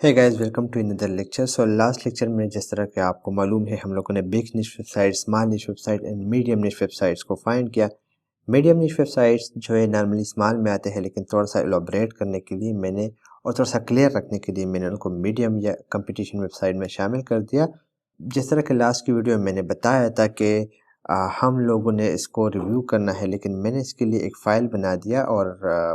Hey guys, welcome to another lecture. So last lecture में जिस तरह के आपको मालूम है, हम लोगों ने बिग निश वेबसाइट, स्मॉल निश वेबसाइट एंड मीडियम निश वेबसाइट्स को फाइंड किया। मीडियम निश वेबसाइट्स जो है नॉर्मली स्मॉल में आते हैं, लेकिन थोड़ा सा एलोबरेट करने के लिए मैंने और थोड़ा सा क्लियर रखने के लिए मैंने उनको मीडियम या कंपटीशन वेबसाइट में शामिल कर दिया। जिस तरह के लास्ट की वीडियो में मैंने बताया था कि हम लोगों ने इसको रिव्यू करना है, लेकिन मैंने इसके लिए एक फ़ाइल बना दिया और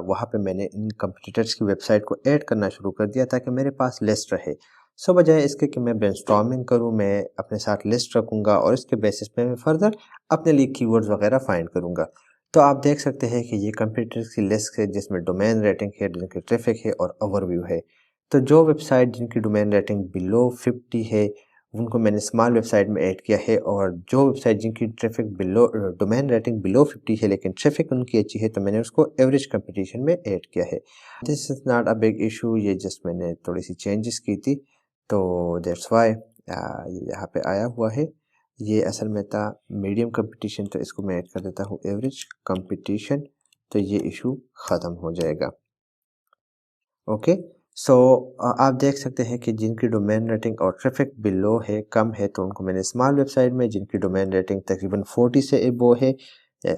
वहाँ पे मैंने इन कंपटीटर्स की वेबसाइट को ऐड करना शुरू कर दिया ताकि मेरे पास लिस्ट रहे। सो बजाय इसके कि मैं ब्रेनस्टॉर्मिंग करूँ, मैं अपने साथ लिस्ट रखूँगा और इसके बेसिस पे मैं फर्दर अपने लिए कीवर्ड्स वगैरह फाइंड करूँगा। तो आप देख सकते हैं कि ये कंपटीटर्स की लिस्ट है जिसमें डोमेन रेटिंग है, जिनकी ट्रैफिक है और ओवरव्यू है। तो जो वेबसाइट जिनकी डोमेन रेटिंग बिलो 50 है उनको मैंने स्मॉल वेबसाइट में ऐड किया है, और जो वेबसाइट जिनकी traffic below domain rating below 50 है लेकिन ट्रैफिक उनकी अच्छी है, तो मैंने उसको एवरेज कंपटीशन में ऐड किया है। This is not a big issue, ये जस्ट मैंने थोड़ी सी चेंजेस की थी, तो दैट्स वाई ये यहाँ पे आया हुआ है। ये असल में था मीडियम कंपटीशन, तो इसको मैं ऐड कर देता हूँ एवरेज कंपटीशन, तो ये इशू ख़त्म हो जाएगा। ओके। सो आप देख सकते हैं कि जिनकी डोमेन रेटिंग और ट्रैफिक बिलो है, कम है, तो उनको मैंने स्मॉल वेबसाइट में, जिनकी डोमेन रेटिंग तकरीबन 40 से एबो है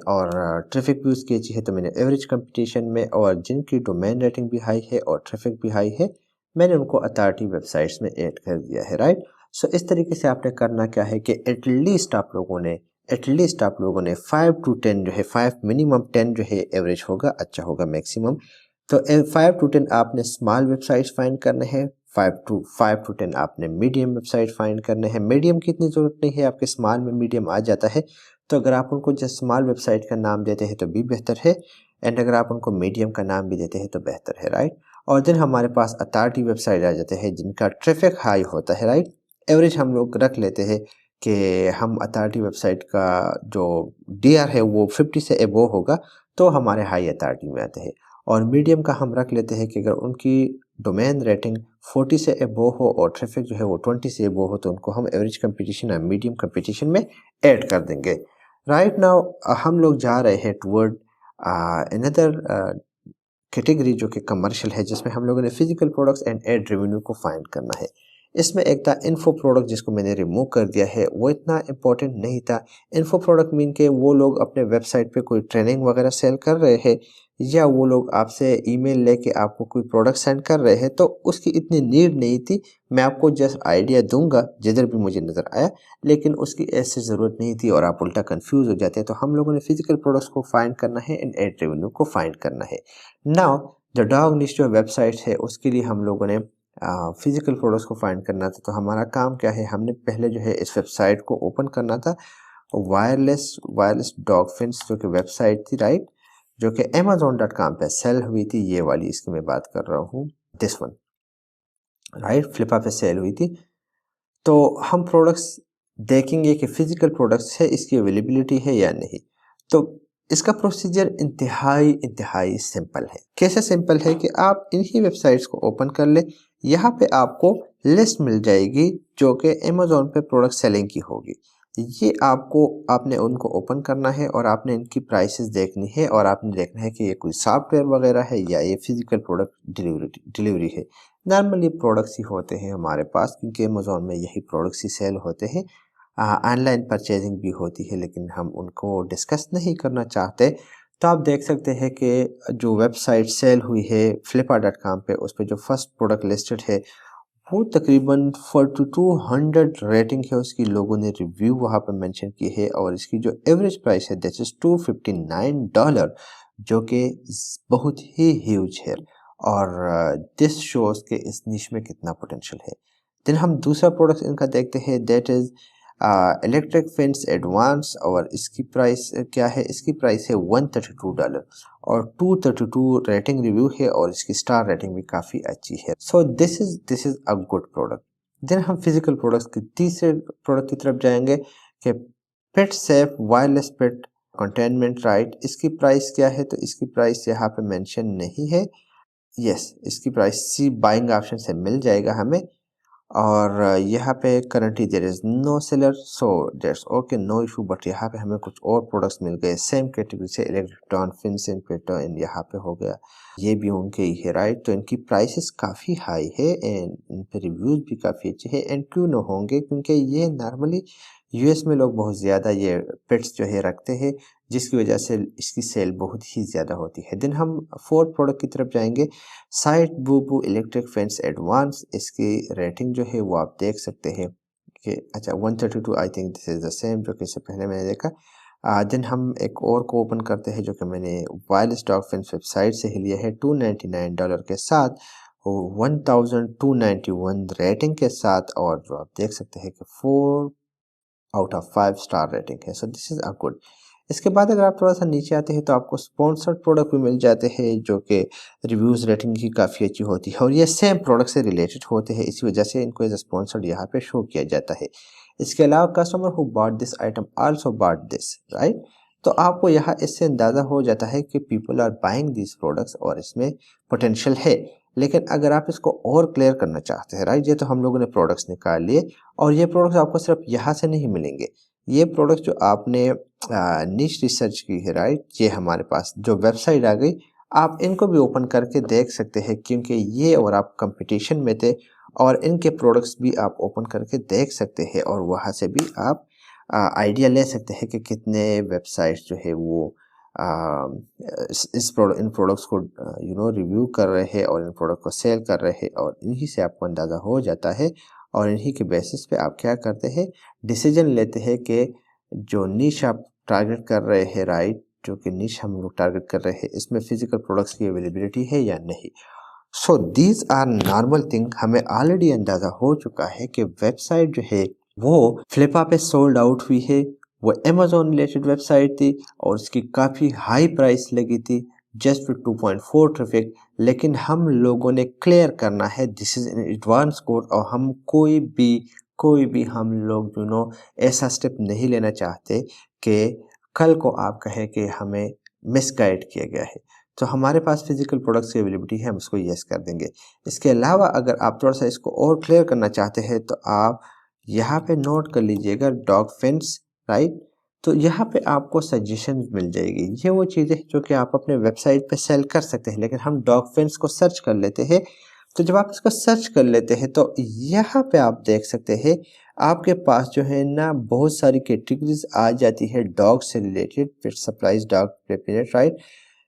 और ट्रैफिक भी उसकी अच्छी है, तो मैंने एवरेज कंपटीशन में, और जिनकी डोमेन रेटिंग भी हाई है और ट्रैफिक भी हाई है, मैंने उनको अथॉरिटी वेबसाइट्स में ऐड कर दिया है। राइट। सो इस तरीके से आपने करना क्या है कि एटलीस्ट आप लोगों ने 5 to 10 जो है, 5 मिनिमम 10 जो है एवरेज होगा, अच्छा होगा मैक्सिमम। तो 5 to 10 आपने स्मॉल वेबसाइट्स फाइंड करने हैं, 5 to 10 आपने मीडियम वेबसाइट फाइंड करने हैं। मीडियम की इतनी ज़रूरत नहीं है, आपके स्मॉल में मीडियम आ जाता है, तो अगर आप उनको जस्ट स्मॉल वेबसाइट का नाम देते हैं तो भी बेहतर है, एंड अगर आप उनको मीडियम का नाम भी देते हैं तो बेहतर है। राइट। और देन हमारे पास अथॉरिटी वेबसाइट आ जाते हैं जिनका ट्रैफिक हाई होता है। राइट। एवरेज हम लोग रख लेते हैं कि हम अथॉरिटी वेबसाइट का जो DR है वो 50 से एबो होगा, तो हमारे हाई अथॉरिटी में आते हैं। और मीडियम का हम रख लेते हैं कि अगर उनकी डोमेन रेटिंग 40 से एबो हो और ट्रैफिक जो है वो 20 से एबो हो, तो उनको हम एवरेज कंपटीशन या मीडियम कंपटीशन में ऐड कर देंगे। राइट नाउ हम लोग जा रहे हैं टुवर्ड अनदर कैटेगरी जो कि कमर्शियल है, जिसमें हम लोगों ने physical products and ad revenue को फाइंड करना है। इसमें एक था इन्फो प्रोडक्ट, जिसको मैंने रिमूव कर दिया है, वो इतना इम्पोर्टेंट नहीं था। इन्फो प्रोडक्ट मीन के वो लोग अपने वेबसाइट पे कोई ट्रेनिंग वगैरह सेल कर रहे हैं, या वो लोग आपसे ईमेल लेके आपको कोई प्रोडक्ट सेंड कर रहे हैं, तो उसकी इतनी नीड नहीं थी। मैं आपको जस्ट आइडिया दूंगा जिधर भी मुझे नज़र आया, लेकिन उसकी ऐसी ज़रूरत नहीं थी और आप उल्टा कंफ्यूज हो जाते हैं। तो हम लोगों ने फिजिकल प्रोडक्ट्स को फाइंड करना है एंड एड रेवेन्यू को फाइंड करना है। नाउ द डॉग निश जो वेबसाइट है, उसके लिए हम लोगों ने फिजिकल प्रोडक्ट्स को फाइंड करना था। तो हमारा काम क्या है, हमने पहले जो है इस वेबसाइट को ओपन करना था। वायरलेस डॉग फिंस जो कि वेबसाइट थी, राइट, जो कि amazon.com पे सेल हुई थी, ये वाली इसकी मैं बात कर रहा हूँ, दिस वन, राइट, फ्लिपा पे सेल हुई थी। तो हम प्रोडक्ट्स देखेंगे कि फिजिकल प्रोडक्ट्स है, इसकी अवेलेबिलिटी है या नहीं। तो इसका प्रोसीजर इंतहाई सिंपल है। कैसे सिंपल है कि आप इन्हीं वेबसाइट्स को ओपन कर ले, यहाँ पे आपको लिस्ट मिल जाएगी जो कि अमेज़ॉन पे प्रोडक्ट सेलिंग की होगी। ये आपने उनको ओपन करना है और आपने इनकी प्राइसेस देखनी है, और आपने देखना है कि ये कोई सॉफ्टवेयर वगैरह है या ये फिजिकल प्रोडक्ट डिलीवरी है। नॉर्मली प्रोडक्ट्स ही होते हैं हमारे पास, क्योंकि अमेज़ॉन में यही प्रोडक्ट्स ही सेल होते हैं। ऑनलाइन परचेजिंग भी होती है, लेकिन हम उनको डिस्कस नहीं करना चाहते। तो आप देख सकते हैं कि जो वेबसाइट सेल हुई है flippa.com पे, उस पे जो फर्स्ट प्रोडक्ट लिस्टेड है वो तकरीबन 4200 रेटिंग है उसकी, लोगों ने रिव्यू वहाँ पे मेंशन की है, और इसकी जो एवरेज प्राइस है दैट इज $259, जो कि बहुत ही ह्यूज है। और दिस शोज के इस निश में कितना पोटेंशियल है। देन हम दूसरा प्रोडक्ट इनका देखते हैं, that is electric fence advance, और इसकी प्राइस क्या है, इसकी प्राइस है $132 और 232 रेटिंग रिव्यू है, और इसकी स्टार रेटिंग भी काफ़ी अच्छी है। So this is a good product. Then हम फिजिकल प्रोडक्ट्स के तीसरे प्रोडक्ट की तरफ जाएंगे कि pet safe wireless pet containment, right. इसकी प्राइस क्या है, तो इसकी प्राइस यहाँ पे मेंशन नहीं है। यस, इसकी प्राइस सी बाइंग ऑप्शन से मिल जाएगा हमें, और यहाँ पे currently there is no seller, so that's okay, no issue. But यहाँ पे हमें कुछ और प्रोडक्ट्स मिल गए सेम कैटेगरी से, इलेक्ट्रॉन, फिनसिन, पेटर्न, यहाँ पे हो गया, ये भी उनके ही है, राइट। तो इनकी प्राइसेस काफ़ी हाई है एंड इन पे रिव्यूज़ भी काफ़ी अच्छे हैं। एंड क्यों ना होंगे, क्योंकि ये नॉर्मली यूएस में लोग बहुत ज़्यादा ये पेट्स जो है रखते हैं, जिसकी वजह से इसकी सेल बहुत ही ज़्यादा होती है। देन हम फोर्थ प्रोडक्ट की तरफ जाएंगे, साइट बूबू इलेक्ट्रिक फेंस एडवांस। इसकी रेटिंग जो है वो आप देख सकते हैं कि अच्छा 132, I think this is the same जो कि इससे पहले मैंने देखा। देन हम एक और को ओपन करते हैं जो कि मैंने वायरलेस डॉग फेंस वेबसाइट से ही लिया है, $299 के साथ, 1291 रेटिंग के साथ, और जो आप देख सकते हैं कि 4 आउट ऑफ 5 स्टार रेटिंग है। So this is a good. इसके बाद अगर आप थोड़ा सा नीचे आते हैं तो आपको स्पॉन्सर्ड प्रोडक्ट भी मिल जाते हैं जो कि रिव्यूज़ रेटिंग की काफ़ी अच्छी होती है और ये सेम प्रोडक्ट से रिलेटेड होते हैं, इसी वजह से इनको एज अ स्पॉन्सर्ड यहाँ पे शो किया जाता है। इसके अलावा customer who bought this item also bought this, right. तो आपको यहाँ इससे अंदाज़ा हो जाता है कि people are buying this products और इसमें पोटेंशियल है। लेकिन अगर आप इसको और क्लियर करना चाहते हैं, राइट, ये तो हम लोगों ने प्रोडक्ट्स निकाल लिए और ये प्रोडक्ट्स आपको सिर्फ यहाँ से नहीं मिलेंगे। ये प्रोडक्ट जो आपने निश रिसर्च की है, राइट, ये हमारे पास जो वेबसाइट आ गई, आप इनको भी ओपन करके देख सकते हैं क्योंकि ये और आप कंपटीशन में थे और इनके प्रोडक्ट्स भी आप ओपन करके देख सकते हैं और वहाँ से भी आप आइडिया ले सकते हैं कि कितने वेबसाइट्स जो है वो इन प्रोडक्ट्स को रिव्यू कर रहे हैं और इन प्रोडक्ट को सेल कर रहे हैं और इन्हीं से आपको अंदाज़ा हो जाता है और इन्हीं के बेसिस पे आप क्या करते हैं, डिसीजन लेते हैं कि जो नीश आप टारगेट कर रहे हैं, राइट, जो कि नीश हम लोग टारगेट कर रहे हैं, इसमें फिजिकल प्रोडक्ट्स की अवेलेबिलिटी है या नहीं। So these are normal thing. हमें ऑलरेडी अंदाज़ा हो चुका है कि वेबसाइट जो है वो फ्लिपा पे सोल्ड आउट हुई है, वो अमेजोन रिलेटेड वेबसाइट थी और उसकी काफ़ी हाई प्राइस लगी थी जस्ट फॉर 2.4 ट्रैफिक। लेकिन हम लोगों ने क्लियर करना है this is in advance code और हम कोई भी हम लोग ऐसा स्टेप नहीं लेना चाहते कि कल को आप कहें कि हमें मिसगाइड किया गया है। तो हमारे पास फिजिकल प्रोडक्ट्स की अवेलेबिलिटी है, हम उसको यस कर देंगे। इसके अलावा अगर आप थोड़ा सा इसको और क्लियर करना चाहते हैं तो आप यहाँ पे नोट कर लीजिएगा डॉग फेंस, राइट। तो यहाँ पे आपको सजेशन मिल जाएगी, ये वो चीज़ें जो कि आप अपने वेबसाइट पे सेल कर सकते हैं। लेकिन हम डॉग फेंस को सर्च कर लेते हैं, तो जब आप इसको सर्च कर लेते हैं तो यहाँ पे आप देख सकते हैं आपके पास जो है ना बहुत सारी कैटेगरीज आ जाती है डॉग से रिलेटेड, पेट सप्लाईज, डॉग प्रेपेरेट, राइट।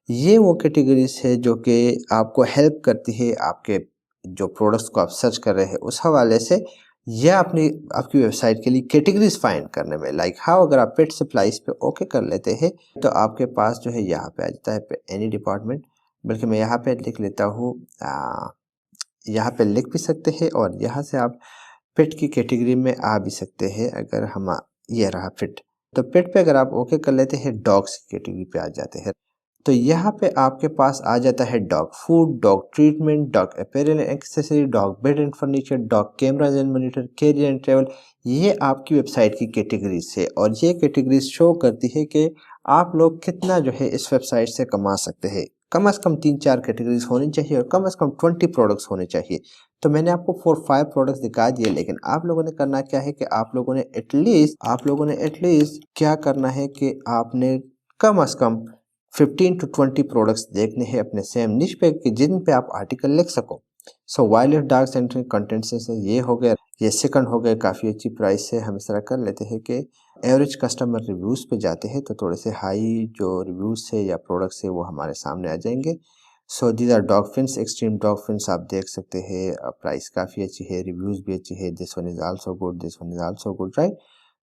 ये वो कैटेगरीज है जो कि आपको हेल्प करती है आपके जो प्रोडक्ट्स को आप सर्च कर रहे हैं उस हवाले से, या अपनी आपकी वेबसाइट के लिए कैटेगरीज फाइंड करने में। लाइक हाउ अगर आप पेट सप्लाईज पे ओके कर लेते हैं तो आपके पास जो है यहाँ पे आ जाता है एनी डिपार्टमेंट। बल्कि मैं यहाँ पे लिख लेता हूँ, यहाँ पे लिख भी सकते हैं और यहाँ से आप पेट की कैटेगरी में आ भी सकते हैं। अगर हम ये रहा पेट, तो पेट पे अगर आप ओके कर लेते हैं डॉग्स की कैटेगरी पे आ जाते हैं। तो यहाँ पे आपके पास आ जाता है dog food, dog treatment, dog apparel and accessory, dog bed and furniture, dog cameras and monitor, carrier and travel. ये आपकी वेबसाइट की कैटेगरीज है और ये कैटेगरीज शो करती है कि आप लोग कितना जो है इस वेबसाइट से कमा सकते हैं। कम से कम 3-4 कैटेगरीज होनी चाहिए और कम से कम 20 प्रोडक्ट्स होने चाहिए। तो मैंने आपको 4-5 प्रोडक्ट्स दिखा दिए, लेकिन आप लोगों ने करना क्या है कि आप लोगों ने एटलीस्ट क्या करना है कि आपने कम से कम 15 to 20 प्रोडक्ट्स देखने हैं अपने सेम निश पे कि जिन पे आप आर्टिकल लिख सको। सो वायलेट डार्क सेंट्रिक कंटेंट से ये हो गया, ये सेकंड हो गए, काफ़ी अच्छी प्राइस से हम इस तरह कर लेते हैं कि एवरेज कस्टमर रिव्यूज़ पे जाते हैं तो थोड़े से हाई जो रिव्यूज़ है या प्रोडक्ट्स है वो हमारे सामने आ जाएंगे। So these are dog fence, extreme dog fence, आप देख सकते हैं प्राइस काफ़ी अच्छी है, रिव्यूज़ भी अच्छी है, this one is also good, this one is also good, right.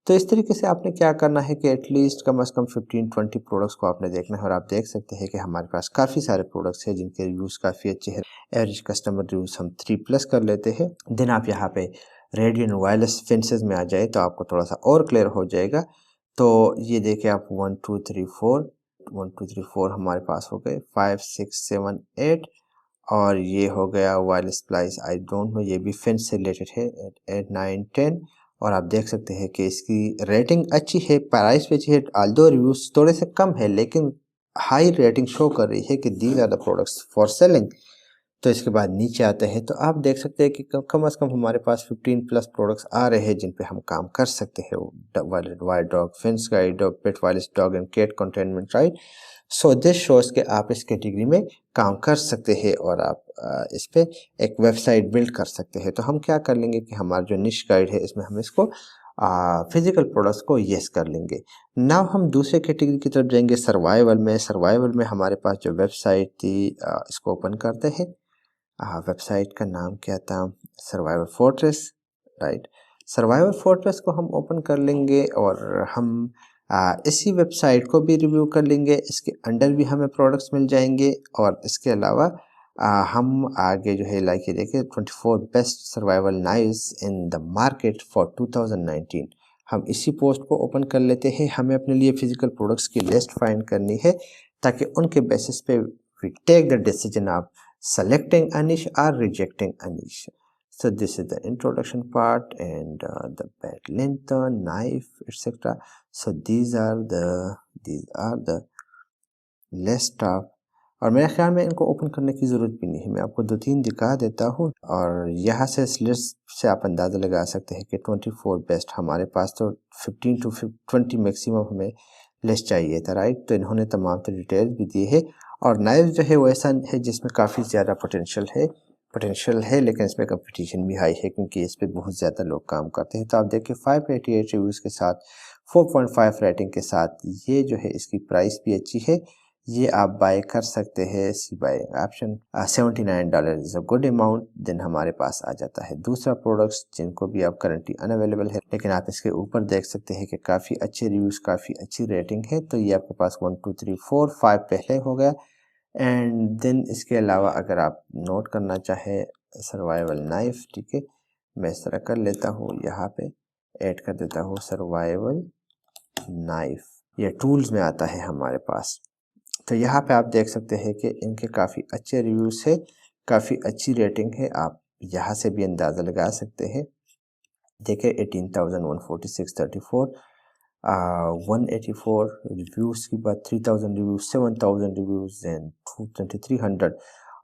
तो इस तरीके से आपने क्या करना है कि एटलीस्ट कम से कम 15-20 प्रोडक्ट्स को आपने देखना है और आप देख सकते हैं कि हमारे पास काफ़ी सारे प्रोडक्ट्स हैं जिनके रिव्यूज़ काफ़ी अच्छे हैं। एवरेज कस्टमर रिव्यूज़ हम 3+ कर लेते हैं। देन आप यहाँ पे रेडियन वायरलेस फेंसेस में आ जाए तो आपको थोड़ा सा और क्लियर हो जाएगा। तो ये देखिए आप 1 2 3 4 1 2 3 4 हमारे पास हो गए, 5 6 7 8 और ये हो गया wireless splice, I don't know ये भी फेंस से रिलेटेड है, 8 9 10। और आप देख सकते हैं कि इसकी रेटिंग अच्छी है, प्राइस भी अच्छी है, आल्दो रिव्यूज थोड़े से कम है लेकिन हाई रेटिंग शो कर रही है कि these are the products for selling. तो इसके बाद नीचे आते हैं तो आप देख सकते हैं कि कम से कम हमारे पास 15 प्लस प्रोडक्ट्स आ रहे हैं जिन पे हम काम कर सकते हैं। Wild dog, fence guide, dog pet wireless dog and cat containment, right. So this shows के आप इस कैटेगरी में काम कर सकते हैं और आप इस पे एक वेबसाइट बिल्ड कर सकते हैं। तो हम क्या कर लेंगे कि हमारा जो निश गाइड है इसमें हम इसको फिजिकल प्रोडक्ट्स को येस कर लेंगे। नाउ हम दूसरे कैटेगरी की तरफ जाएंगे, सर्वाइवल में। सर्वाइवल में हमारे पास जो वेबसाइट थी इसको ओपन करते हैं। वेबसाइट का नाम क्या था? Survival fortress, right. Survival fortress को हम ओपन कर लेंगे और हम इसी वेबसाइट को भी रिव्यू कर लेंगे। इसके अंडर भी हमें प्रोडक्ट्स मिल जाएंगे और इसके अलावा हम आगे जो है लाइक ये देखिए 24 best survival knives in the market for 2019। हम इसी पोस्ट को ओपन कर लेते हैं। हमें अपने लिए फिजिकल प्रोडक्ट्स की लिस्ट फाइंड करनी है ताकि उनके बेसिस पे we take the decision of selecting a niche or rejecting a niche. So this is the introduction part and the bed length, knife, etc. So these are the list of, और मेरे ख्याल में इनको open करने की ज़रूरत भी नहीं है। मैं आपको 2-3 दिखा देता हूँ और यहाँ से इस लिस्ट से आप अंदाज़ा लगा सकते हैं कि 24 बेस्ट, हमारे पास तो 15 to 20 मैक्सिमम हमें लिस्ट चाहिए था, राइट। तो इन्होंने तमाम तो डिटेल भी दी है और नाइफ जो है वो ऐसा है जिसमें काफ़ी ज़्यादा पोटेंशियल है लेकिन इसमें कंपटीशन भी हाई है क्योंकि इस पर बहुत ज़्यादा लोग काम करते हैं। तो आप देखिए 588 रिव्यूज़ के साथ 4.5 रेटिंग के साथ ये जो है इसकी प्राइस भी अच्छी है। ये आप बाय कर सकते हैं see buy option. $79 is a good amount. Then हमारे पास आ जाता है दूसरा प्रोडक्ट्स जिनको भी आप करंटली अनअवेलेबल है लेकिन आप इसके ऊपर देख सकते हैं कि काफ़ी अच्छे रिव्यूज़, काफ़ी अच्छी रेटिंग है। तो ये आपके पास 1 2 3 4 5 पहले हो गया। एंड देन इसके अलावा अगर आप नोट करना चाहें सर्वाइवल नाइफ, ठीक है, मैं इस तरह कर लेता हूँ, यहाँ पे ऐड कर देता हूँ सर्वाइवल नाइफ। ये टूल्स में आता है हमारे पास। तो यहाँ पे आप देख सकते हैं कि इनके काफ़ी अच्छे रिव्यूज़ है, काफ़ी अच्छी रेटिंग है। आप यहाँ से भी अंदाज़ा लगा सकते हैं। देखिए 18,146.34, 184 रिव्यूज़ की बात, 3000 रिव्यूज़, 7000 रिव्यूज़ एंड 2300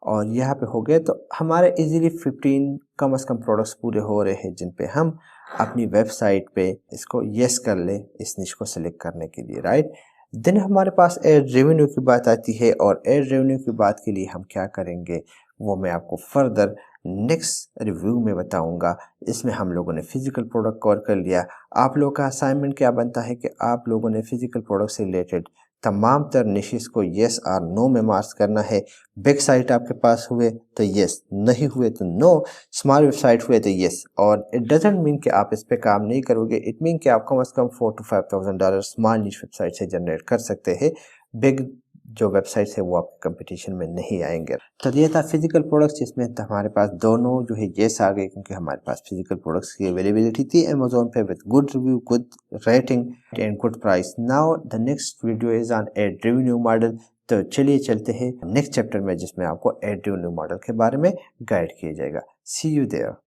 और यहाँ पे हो गए। तो हमारे इजीली 15 कम से कम प्रोडक्ट्स पूरे हो रहे हैं जिन पे हम अपनी वेबसाइट पे इसको येस कर ले इस निश को सिलेक्ट करने के लिए, राइट। देन हमारे पास एड रेवेन्यू की बात आती है और एड रेवेन्यू की बात के लिए हम क्या करेंगे वो मैं आपको फर्दर नेक्स्ट रिव्यू में बताऊंगा। इसमें हम लोगों ने फिजिकल प्रोडक्ट कवर कर लिया। आप लोगों का असाइनमेंट क्या बनता है कि आप लोगों ने फिजिकल प्रोडक्ट से रिलेटेड तमाम तर निशेस को येस और नो में मार्क्स करना है। बिग साइट आपके पास हुए तो येस, नहीं हुए तो नो, स्मॉल वेबसाइट हुए तो येस। और इट डजेंट मीन कि आप इस पे काम नहीं करोगे, इट मीन कि आप कम से कम $4,000 to $5,000 स्मॉल निश वेबसाइट से जनरेट कर सकते हैं। बिग जो वेबसाइट्स है वो आपके कंपटीशन में नहीं आएंगे। तो ये था फिजिकल प्रोडक्ट्स जिसमें हमारे पास दोनों जो है येस आ गए क्योंकि हमारे पास फिजिकल प्रोडक्ट्स की अवेलेबिलिटी थी अमेजोन पे with good review, good rating and good price. Now the next video is on ad revenue model. तो चलिए चलते हैं नेक्स्ट चैप्टर में जिसमें आपको एड रेवेन्यू मॉडल के बारे में गाइड किया जाएगा। सी यू देयर।